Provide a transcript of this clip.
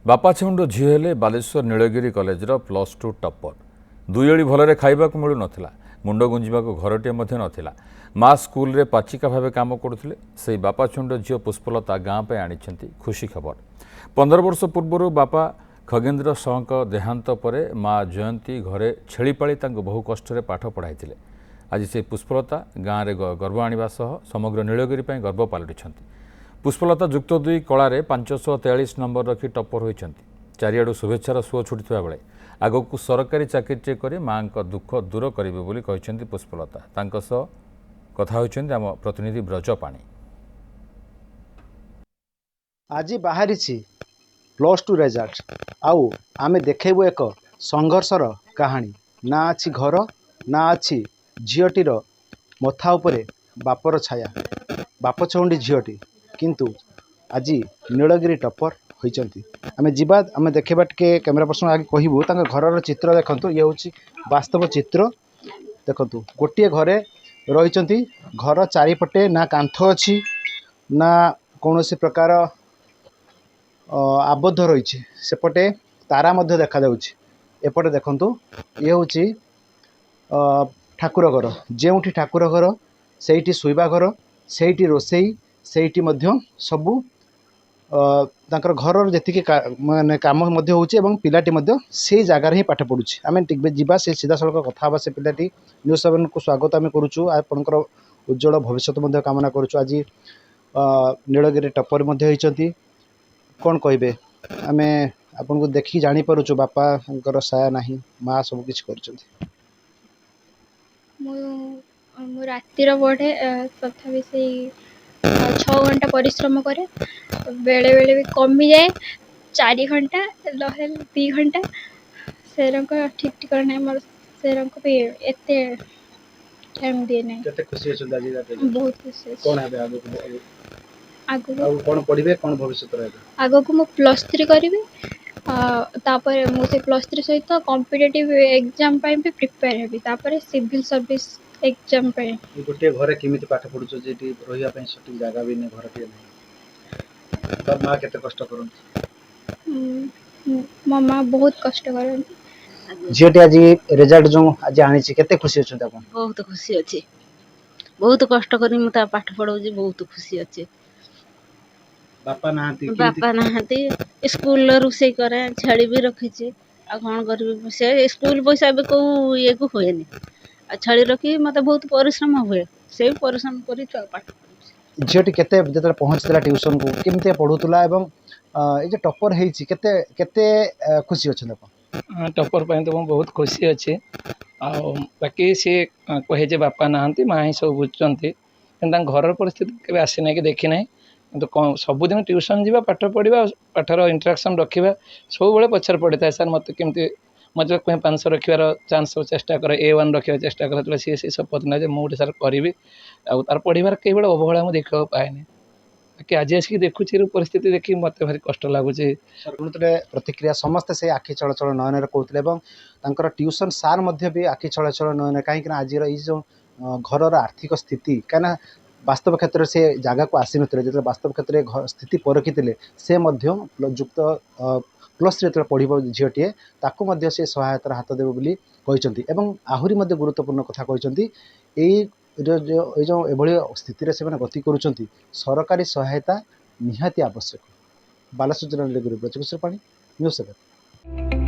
बापाछेमुंड झील हेले बालेश्वर नीलगिरी कॉलेजर +2 टप्पर दुईओली भलरे खाइबाकु मिलु नथिला मुंड गुंजिबाकु घरटिए मध्य नथिला माँ स्कूल रे पाचिका भावे काम करुथिले सेही बापाछेमुंड झील पुष्पलता गाँ पे आनिछंती खुशी खबर 15 वर्ष पूर्व बापा खगेन्द्र साहक देहांत परे माँ जयंती घरे छेलीपाली तांको बहु कष्ट पाठ पढ़ाई आज से पुष्पलता गाँव में गर्व आने समग्र नीलगिरी गर्व पलटिछंती पुष्पलता जुक्त 2 कलार 543 नंबर रखी टप्पर होती चारिआडू शुभेच्छार सुओ छुटी बेले आगक सरकारी चाकरी कर माँ दुख दूर करेंगे पुष्पलता कथा होइछन्ती आम प्रतिनिधि ब्रजपाणी। आज बाहरी +2 रिजल्ट आउ आमे देखेबू एक संघर्षर कहानी ना अच्छी घर ना अच्छी झीटीर मथा उपरे बापर छाया बापछमुंडी झीटी किंतु आज नीलगिरी टप्पर होइचंती आमे जीवा आमे देखा टे कैमेरा पर्सन आगे कहबू घर चित्र देखु ये हूँ वास्तव चित्र देखु गोटे घरे रही घर चारिपटे ना कांथ अच्छी ना कौन सी प्रकार आबद्ध रही सेपटे तारा मध्य देखा जाउछि एपटे देखंतु ये हूँ ठाकुर घर जेउठी ठाकुर घर सेठी शुइबा घर सेठी रोसई सेठी मध्य सबू तांकर घर जेतिकी माने काम मध्य होउछि एवं पिलाटी मध्य से जगार ही पाठ पढुछि आमे टिकबे जीवा से सीधा सड़क कथा बा से पिलाटी न्यूज़ 7 को स्वागत आमे करूछु आपनकर उज्जवल भविष्य मध्य कामना करूछु आज नीलगिरी टप्पर मध्य होइचंती कौन कहबे आमे आपन को देखि जानि परुछु बापा साया नाही माँ सब किछ करचंती मु रातिर पढ़े तथापि से 6 घंटा परिश्रम करे बेले बेले भी कमी जाए 4 घंटा लहे 2 घंटा सेरक ठीक ठिकाना नहीं मोर सेरक भी एते टाइम दिए नहीं केते खुशी अछि आज रात बहुत खुशी कोन हेबे आगु कोन पढिबे कोन भविष्य रहबे आगो को मु +3 करिवे तापर मु से +3 सहित कॉम्पिटिटिव एग्जाम पाई भी प्रिपेयर हेबी तापर सिविल सर्विस एग्जाम पाई गोटे घरे केमिति पाठ पढुछो जेटी रहिया पई सटिक जागा भी नै घर के नै तब मां केते कष्ट करन मम्मा बहुत कष्ट करन जेटी आज रिजल्ट जो आज आनी छी केते खुशी अछि अपन बहुत खुशी अछि बहुत कष्ट करी मुता पाठ पढौ जी बहुत खुशी अछि बापा नाहंती स्कूल रुसई करे छड़ी भी रखी छी आ कोन करबी से स्कूल पैसा भी को ये को होएनी आ छड़ी रखी मते बहुत परिश्रम हुए से परिश्रम करी पाठ झीटी केते जतरा पहुंचतला ट्यूशन को केमते पढुतला एवं ए जे टॉपर हेई छी केते केते खुशी अछि अपन टॉपर पय तो बहुत खुशी अछि आ बाकी से कहे जे बापा नाहंती मां ही सब बुझचंती किंतु घर परिस्थिति केबे आसी नै कि देखि नै तो सबुदिन ट्यूशन जावा पाठ पढ़ा पाठर इंटराक्शन रखा सब बड़े पचर पड़े था सर मत केमती मत कहीं 500 रखार चांस चेष्टा कर A1 रखा चेष्टा कर सी सब पता ना मुझे सर करी आर पढ़ार कई बड़े अवहेला मुझे देखा पाए कि आज आसिक देखुची परिस्थिति देखी मत भारी कष्ट लगुच प्रतिक्रिया समस्ते से आखि चलचल नयन कहते ट्यूशन सार भी आखि चलचल नयन कहीं आज जो घर आर्थिक स्थिति कहीं वास्तव क्षेत्र से जगह को आसी नथिले जो वास्तव क्षेत्र स्थिति परखी से जुक्त +3 पढ़ो झीटीए ताकू से सहायतार हाथ देव बोली कहते आहरी गुरुत्वपूर्ण कथा कहते जो एभली स्थिति से गति करुँच सरकारी सहायता निहाती आवश्यक। बालेश्वर जिला नीलगिरी ब्रजकिशोर पाणी न्यूज़ 7।